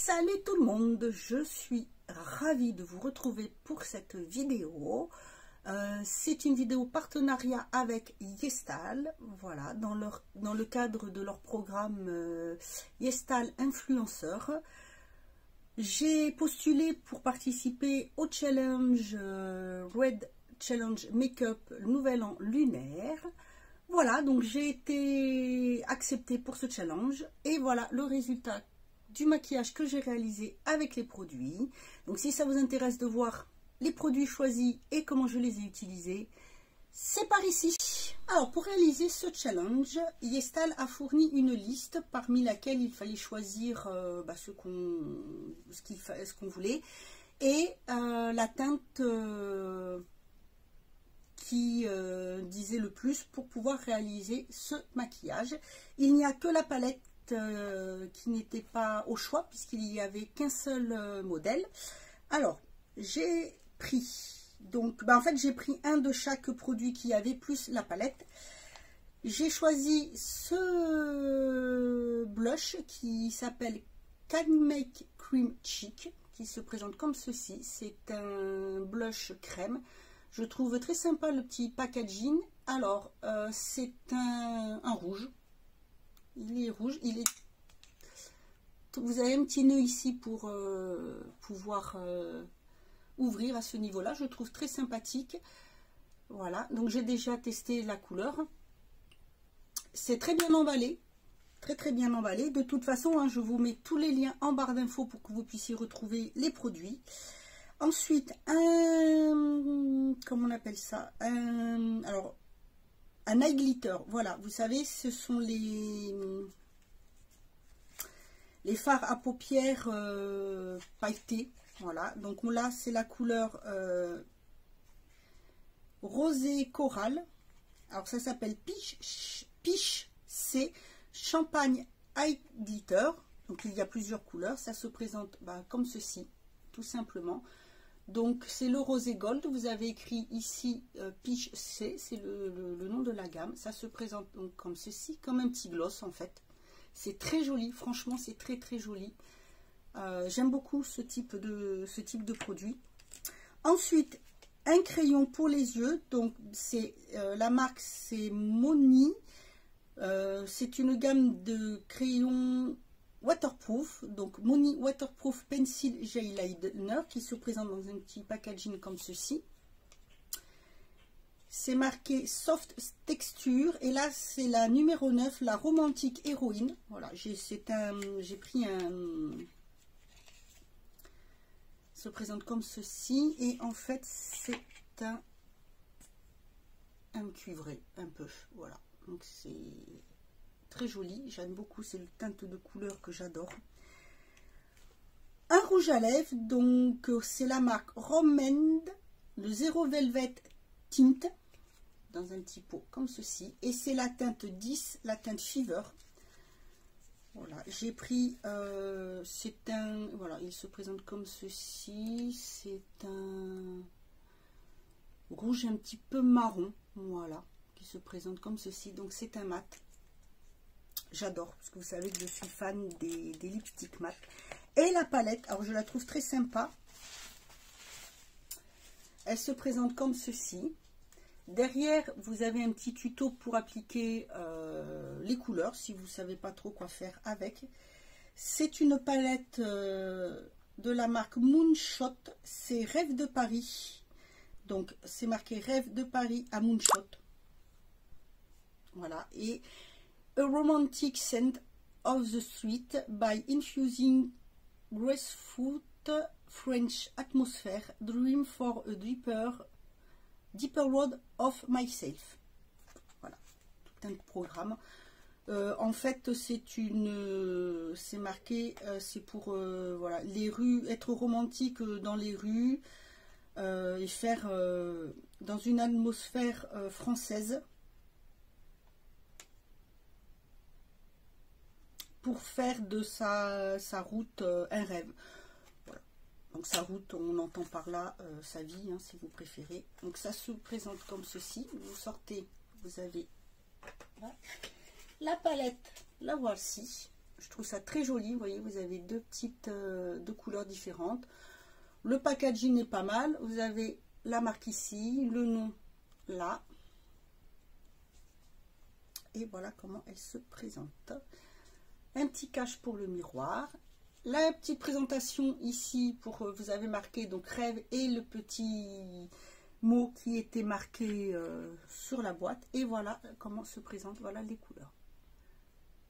Salut tout le monde, je suis ravie de vous retrouver pour cette vidéo. C'est une vidéo partenariat avec Yestal, voilà, dans le cadre de leur programme Yestal Influenceur. J'ai postulé pour participer au challenge Red Challenge Makeup Nouvel An lunaire. Voilà, donc j'ai été acceptée pour ce challenge et voilà le résultat du maquillage que j'ai réalisé avec les produits. Donc si ça vous intéresse de voir les produits choisis et comment je les ai utilisés, c'est par ici. Alors pour réaliser ce challenge, Yestal a fourni une liste parmi laquelle il fallait choisir ce qu'on voulait et la teinte qui disait le plus pour pouvoir réaliser ce maquillage. Il n'y a que la palette qui n'était pas au choix puisqu'il n'y avait qu'un seul modèle. Alors j'ai pris en fait j'ai pris un de chaque produit qui avait plus la palette. J'ai choisi ce blush qui s'appelle Can Make Cream Cheek, qui se présente comme ceci. C'est un blush crème. Je trouve très sympa le petit packaging. Alors c'est un rouge. Il est rouge, vous avez un petit nœud ici pour pouvoir ouvrir à ce niveau-là. Je trouve très sympathique. Voilà, donc j'ai déjà testé la couleur. C'est très bien emballé, très bien emballé. De toute façon, je vous mets tous les liens en barre d'infos pour que vous puissiez retrouver les produits. Ensuite, comment on appelle ça, un eye glitter. Voilà, vous savez, ce sont les fards à paupières pailletés. Voilà, donc là c'est la couleur rosé coral. Alors ça s'appelle Peach C Champagne Eye Glitter. Donc il y a plusieurs couleurs. Ça se présente comme ceci, tout simplement. Donc c'est le rosé gold. Vous avez écrit ici Peach C, c'est le nom de la gamme. Ça se présente donc comme ceci, comme un petit gloss en fait. C'est très joli, franchement c'est très joli. J'aime beaucoup ce type de produit. Ensuite, un crayon pour les yeux. Donc c'est la marque, c'est Moni. C'est une gamme de crayons waterproof. Donc Moni Waterproof Pencil Gel Liner qui se présente dans un petit packaging comme ceci. C'est marqué Soft Texture et là c'est la numéro 9, la Romantique Héroïne. Voilà, j'ai pris un... se présente comme ceci et en fait c'est un cuivré un peu, voilà, donc c'est très joli, j'aime beaucoup, c'est le teinte de couleur que j'adore. Un rouge à lèvres, donc c'est la marque Romand, le Zero Velvet Tint, dans un petit pot comme ceci, et c'est la teinte 10, la teinte Fever. Voilà, j'ai pris, c'est un, voilà, il se présente comme ceci, c'est un rouge un petit peu marron, voilà, qui se présente comme ceci, donc c'est un mat. J'adore, parce que vous savez que je suis fan des lipsticks mat. Et la palette, alors je la trouve très sympa, elle se présente comme ceci. Derrière, vous avez un petit tuto pour appliquer les couleurs, si vous ne savez pas trop quoi faire avec. C'est une palette de la marque Moonshot, c'est Rêve de Paris. Donc, c'est marqué Rêve de Paris à Moonshot. Voilà, et A Romantic Scent of the Street by Infusing Graceful French Atmosphere, Dream for a Deeper Road of Myself. Voilà, tout un programme. En fait, c'est marqué, c'est pour voilà, les rues, être romantique dans les rues et faire dans une atmosphère française pour faire de sa route un rêve. Voilà. Donc sa route, on entend par là sa vie, si vous préférez. Donc ça se présente comme ceci. Vous sortez, vous avez la palette, la voici. Je trouve ça très joli. Vous voyez, vous avez deux couleurs différentes. Le packaging est pas mal. Vous avez la marque ici, le nom là. Et voilà comment elle se présente. Un petit cache pour le miroir. La petite présentation ici pour vous avez marqué donc rêve et le petit mot qui était marqué sur la boîte. Et voilà comment se présente. Voilà les couleurs.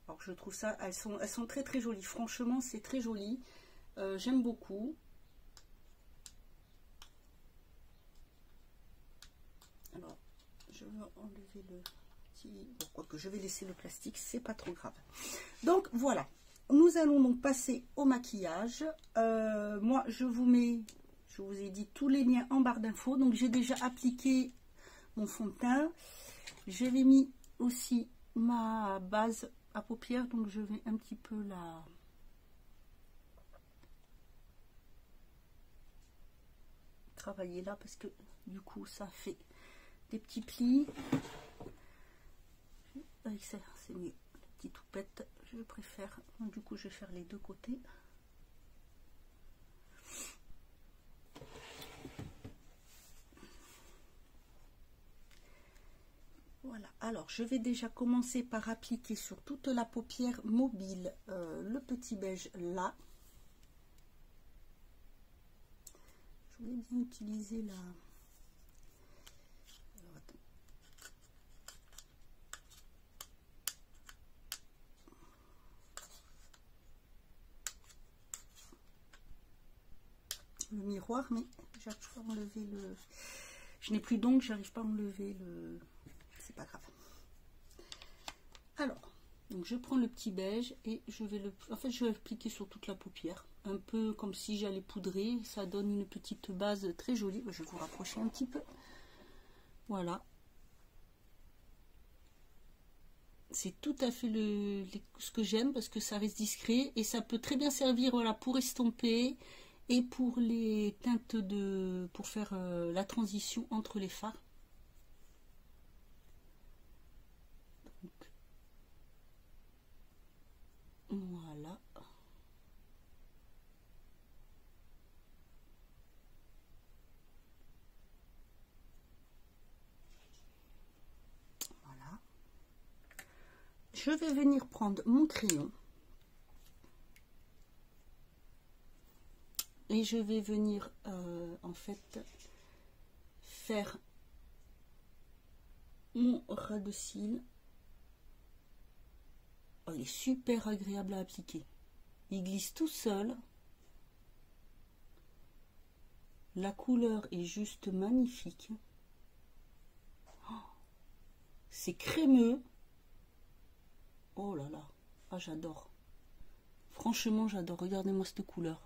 Alors je trouve ça, elles sont très très jolies. Franchement, c'est très joli. J'aime beaucoup. Alors, je vais enlever le petit... Bon, quoique je vais laisser le plastique, c'est pas trop grave. Donc voilà, nous allons donc passer au maquillage. Moi, je vous ai dit tous les liens en barre d'infos. Donc j'ai déjà appliqué mon fond de teint. J'avais mis aussi ma base à paupières, donc je vais un petit peu la... travailler là parce que du coup ça fait des petits plis. Avec ça c'est mieux, la petite toupette je préfère, donc du coup je vais faire les deux côtés. Voilà, alors je vais déjà commencer par appliquer sur toute la paupière mobile le petit beige là. Je voulais bien utiliser la... Alors, attends. Le miroir, mais j'arrive pas à enlever le... Je n'ai plus d'ongles, j'arrive pas à enlever le... C'est pas grave. Alors, donc je prends le petit beige et je vais le... En fait, je vais appliquer sur toute la paupière. Un peu comme si j'allais poudrer. Ça donne une petite base très jolie. Je vais vous rapprocher un petit peu. Voilà. C'est tout à fait ce que j'aime parce que ça reste discret. Et ça peut très bien servir voilà, pour estomper et pour les teintes de... pour faire la transition entre les fards. Voilà. Voilà. Je vais venir prendre mon crayon. Et je vais venir en fait faire mon ras de cils. Oh, il est super agréable à appliquer. Il glisse tout seul. La couleur est juste magnifique. Oh, c'est crémeux. Oh là là. Ah, j'adore. Franchement, j'adore. Regardez-moi cette couleur.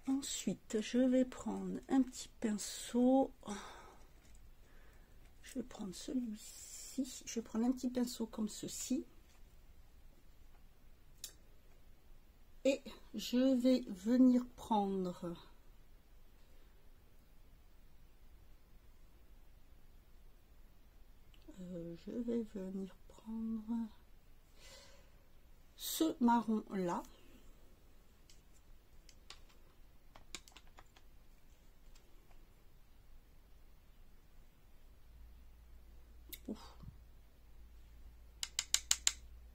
Ensuite, je vais prendre un petit pinceau. Je vais prendre celui-ci. Je vais prendre un petit pinceau comme ceci. Et je vais venir prendre ce marron là.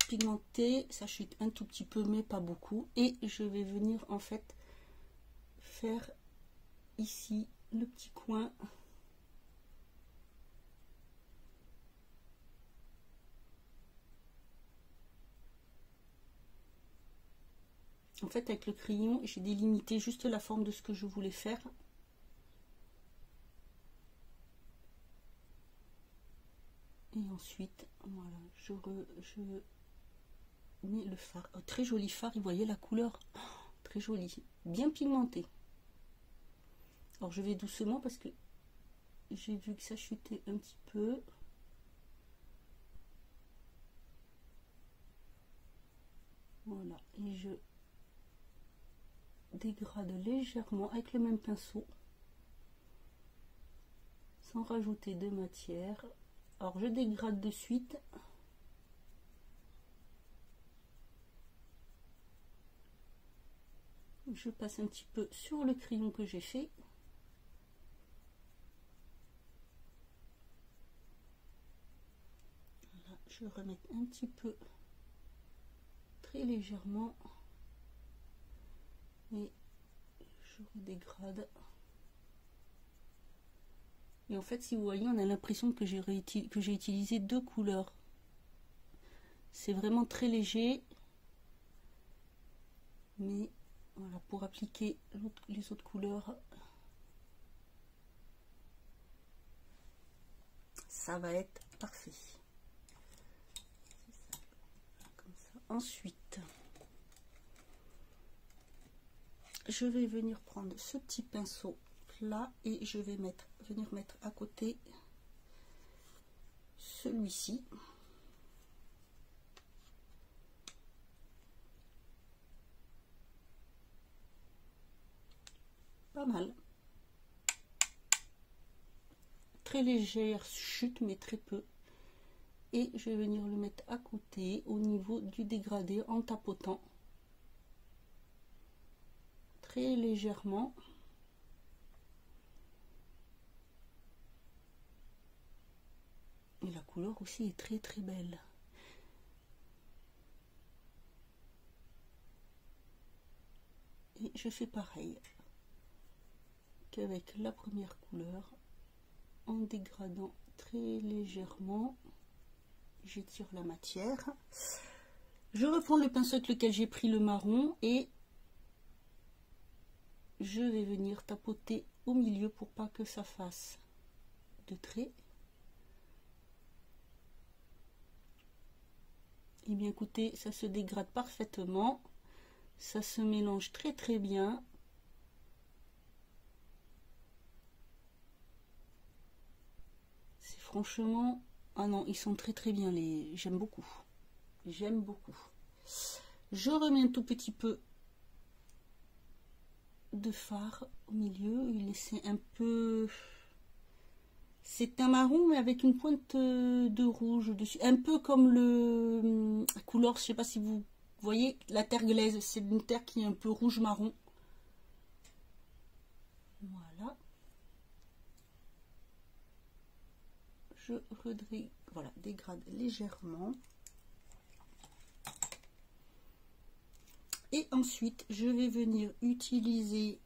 Pigmenté, ça chute un tout petit peu mais pas beaucoup, et je vais venir en fait faire ici le petit coin en fait. Avec le crayon j'ai délimité juste la forme de ce que je voulais faire. Et ensuite voilà, je mets le fard. Oh, très joli fard, vous voyez la couleur, oh, très joli, bien pigmenté. Alors je vais doucement parce que j'ai vu que ça chutait un petit peu. Voilà, et je dégrade légèrement avec le même pinceau sans rajouter de matière. Alors je dégrade de suite. Je passe un petit peu sur le crayon que j'ai fait. Voilà, je vais remettre un petit peu, très légèrement, et je redégrade. Et en fait, si vous voyez, on a l'impression que j'ai utilisé deux couleurs. C'est vraiment très léger, mais voilà, pour appliquer les autres couleurs, ça va être parfait. Comme ça. Ensuite, je vais venir prendre ce petit pinceau là et je vais venir mettre à côté celui-ci. Pas mal. Très légère chute, mais très peu. Et je vais venir le mettre à côté au niveau du dégradé en tapotant très légèrement. Et la couleur aussi est très très belle. Et je fais pareil qu'avec la première couleur, en dégradant très légèrement. J'étire la matière. Je reprends le pinceau avec lequel j'ai pris le marron et je vais venir tapoter au milieu pour pas que ça fasse de traits. Et bien écoutez, ça se dégrade parfaitement, ça se mélange très très bien. C'est franchement, ah non, ils sont très très bien, j'aime beaucoup. J'aime beaucoup. Je remets un tout petit peu de fard au milieu, il est un peu, c'est un marron mais avec une pointe de rouge dessus, un peu comme la couleur, je sais pas si vous voyez, la terre glaise, c'est une terre qui est un peu rouge marron. Voilà. Je dégrade légèrement. Et ensuite, je vais venir utiliser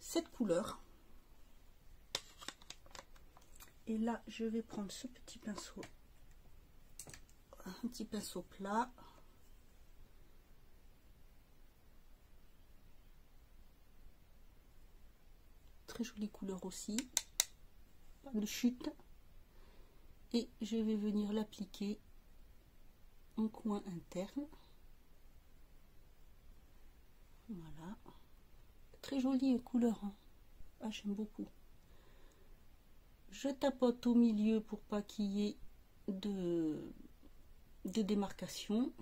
cette couleur. Et là, je vais prendre ce petit pinceau, un petit pinceau plat. Très jolie couleur aussi, pas de chute. Et je vais venir l'appliquer en coin interne. Voilà, très jolie couleur, hein. Ah, j'aime beaucoup. Je tapote au milieu pour pas qu'il y ait de démarcation.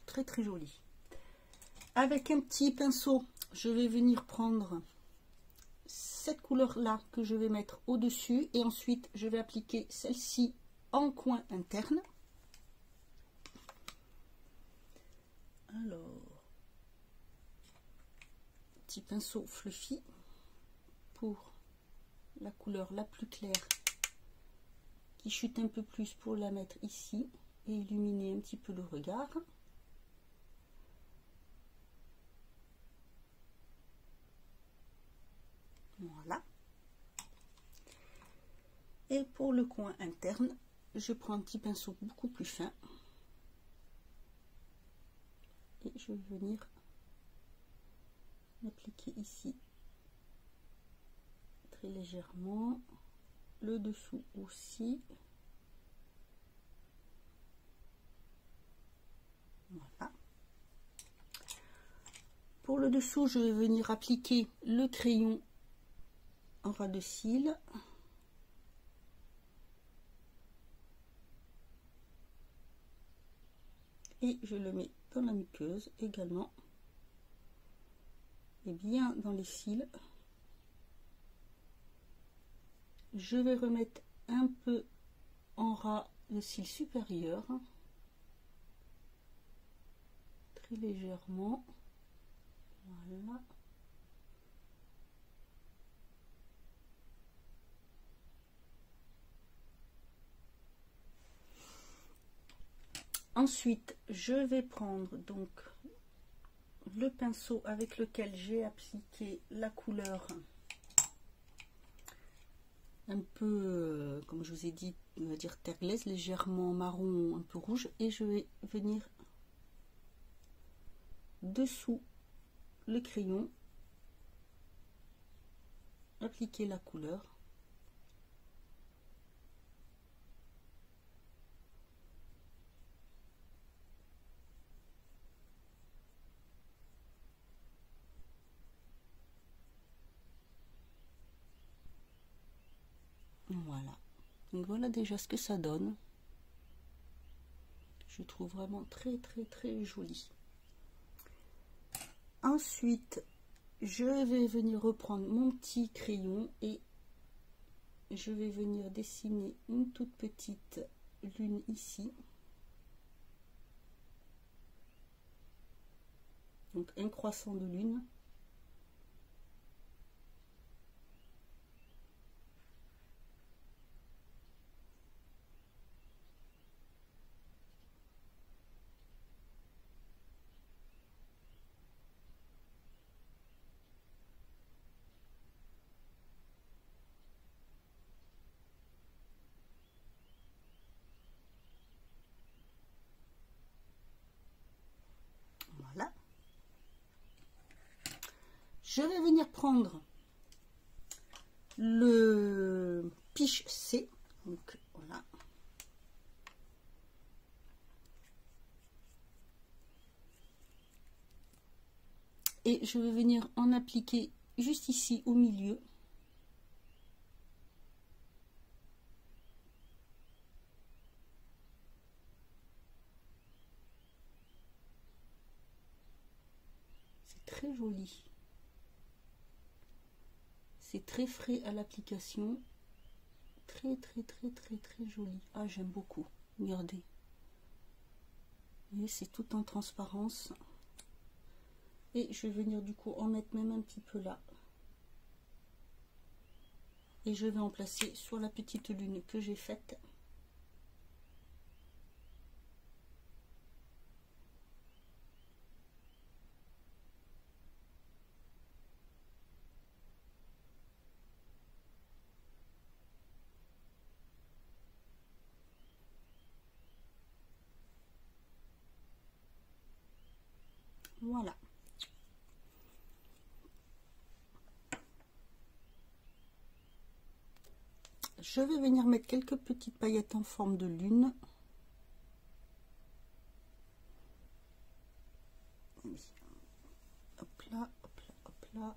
Très très joli. Avec un petit pinceau, je vais venir prendre cette couleur-là que je vais mettre au-dessus et ensuite je vais appliquer celle-ci en coin interne. Alors, petit pinceau fluffy pour la couleur la plus claire qui chute un peu plus pour la mettre ici et illuminer un petit peu le regard. Voilà. Et pour le coin interne, je prends un petit pinceau beaucoup plus fin et je vais venir l'appliquer ici très légèrement, le dessous aussi. Voilà. Pour le dessous, je vais venir appliquer le crayon en ras de cils. Et je le mets dans la muqueuse également. Et bien dans les cils. Je vais remettre un peu en ras le cil supérieur. Très légèrement. Voilà. Ensuite, je vais prendre donc le pinceau avec lequel j'ai appliqué la couleur un peu, comme je vous ai dit, on va dire terre glaise, légèrement marron, un peu rouge, et je vais venir dessous le crayon appliquer la couleur. Voilà, donc voilà déjà ce que ça donne. Je trouve vraiment très joli. Ensuite, je vais venir reprendre mon petit crayon et je vais venir dessiner une toute petite lune ici. Donc un croissant de lune. Voilà. Je vais venir prendre le Piche C. Donc voilà. Et je vais venir en appliquer juste ici au milieu. C'est très joli. C'est très frais à l'application. Très joli. Ah, j'aime beaucoup. Regardez. Et c'est tout en transparence. Et je vais venir du coup en mettre même un petit peu là. Et je vais en placer sur la petite lune que j'ai faite. Voilà. Je vais venir mettre quelques petites paillettes en forme de lune. Hop là, hop là, hop là.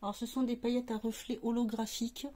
Alors ce sont des paillettes à reflets holographiques.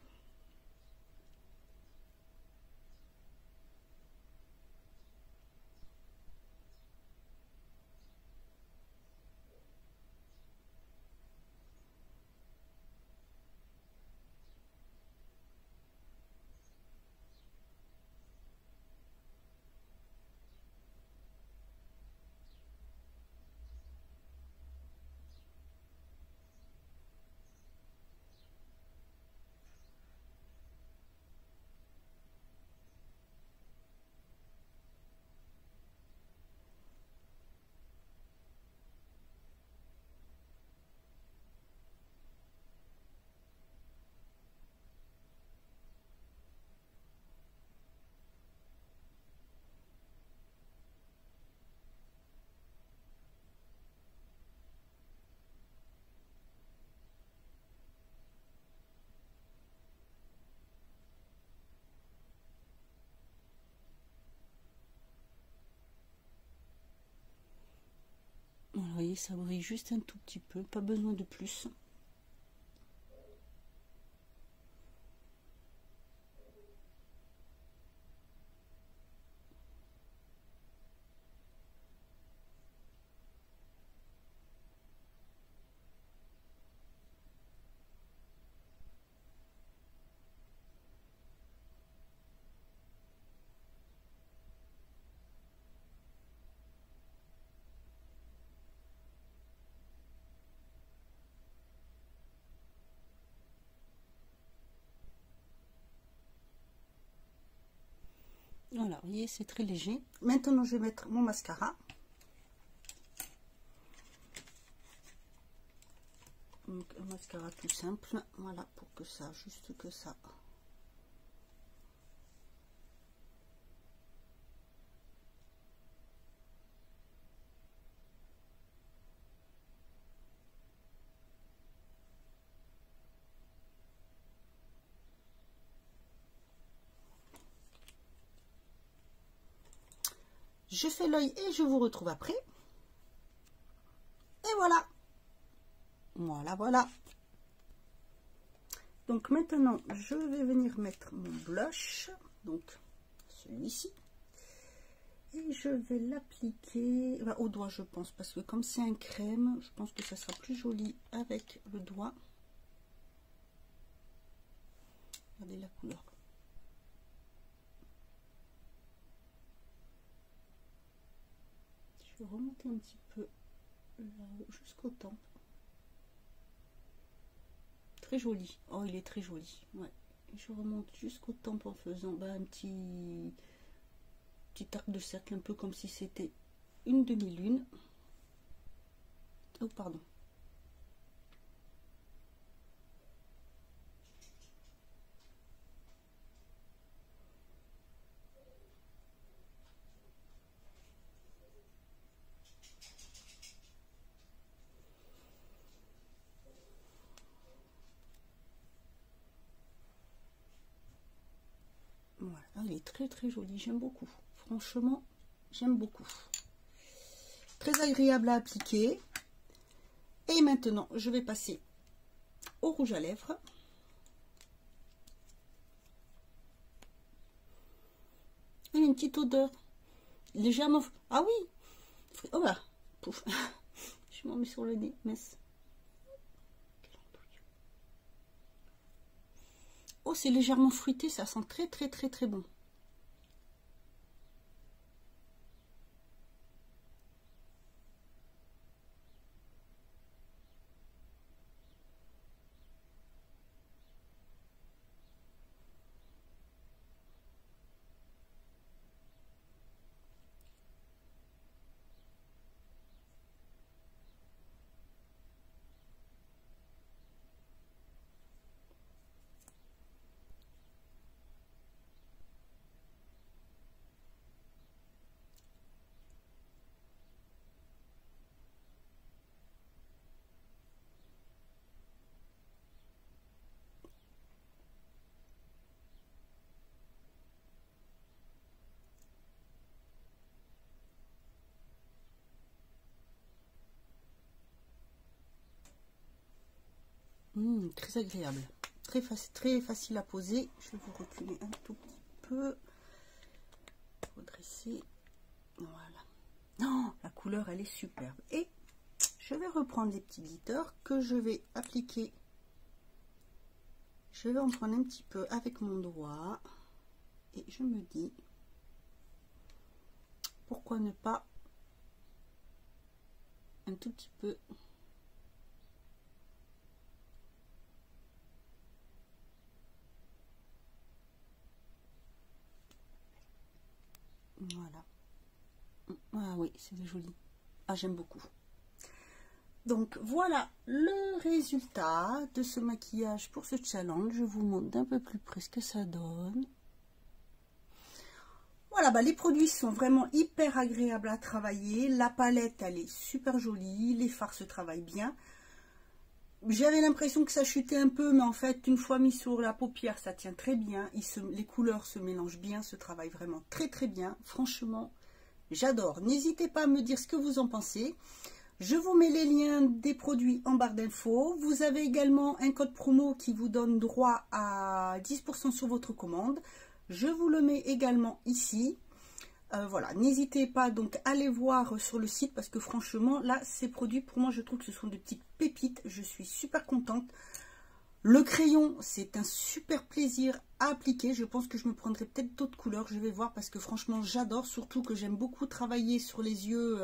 voyez, ça brille juste un tout petit peu, pas besoin de plus. Voilà, vous voyez, c'est très léger. Maintenant, je vais mettre mon mascara. Donc, un mascara tout simple. Voilà, pour que ça, juste que ça. Je fais l'œil et je vous retrouve après. Et voilà. Voilà, voilà. Donc maintenant, je vais venir mettre mon blush. Donc, celui-ci. Et je vais l'appliquer au doigt, je pense. Parce que comme c'est un crème, je pense que ça sera plus joli avec le doigt. Regardez la couleur. Je vais remonter un petit peu là-haut, jusqu'au temple. Très joli. Oh, il est très joli. Ouais. Et je remonte jusqu'au temple en faisant un petit arc de cercle, un peu comme si c'était une demi-lune. Oh, pardon. Voilà, il est très très joli, j'aime beaucoup. Franchement, j'aime beaucoup. Très agréable à appliquer. Et maintenant, je vais passer au rouge à lèvres. Il y a une petite odeur légèrement... Ah oui. Oh là, pouf. Je m'en mets sur le nez, mince. Oh, c'est légèrement fruité, ça sent très très très très bon. Très agréable, très facile à poser. Je vais vous reculer un tout petit peu, redresser. Voilà. Non, la couleur elle est superbe. Et je vais reprendre les petits glitters que je vais appliquer. Je vais en prendre un petit peu avec mon doigt et je me dis pourquoi ne pas un tout petit peu. Voilà. Ah oui, c'est joli. Ah, j'aime beaucoup. Donc voilà le résultat de ce maquillage pour ce challenge. Je vous montre d'un peu plus près ce que ça donne. Voilà, les produits sont vraiment hyper agréables à travailler. La palette, elle est super jolie. Les fards se travaillent bien. J'avais l'impression que ça chutait un peu, mais en fait, une fois mis sur la paupière, ça tient très bien. Les couleurs se mélangent bien, se travaillent vraiment très très bien. Franchement, j'adore. N'hésitez pas à me dire ce que vous en pensez. Je vous mets les liens des produits en barre d'infos. Vous avez également un code promo qui vous donne droit à 10% sur votre commande. Je vous le mets également ici. Voilà, n'hésitez pas donc à aller voir sur le site parce que franchement, là, ces produits, pour moi, je trouve que ce sont des petites pépites. Je suis super contente. Le crayon, c'est un super plaisir à appliquer. Je pense que je me prendrai peut-être d'autres couleurs. Je vais voir parce que franchement, j'adore. Surtout que j'aime beaucoup travailler sur les yeux.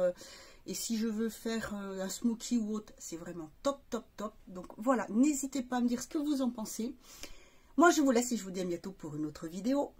Et si je veux faire un smoky ou autre, c'est vraiment top, top, top. Donc voilà, n'hésitez pas à me dire ce que vous en pensez. Moi, je vous laisse et je vous dis à bientôt pour une autre vidéo.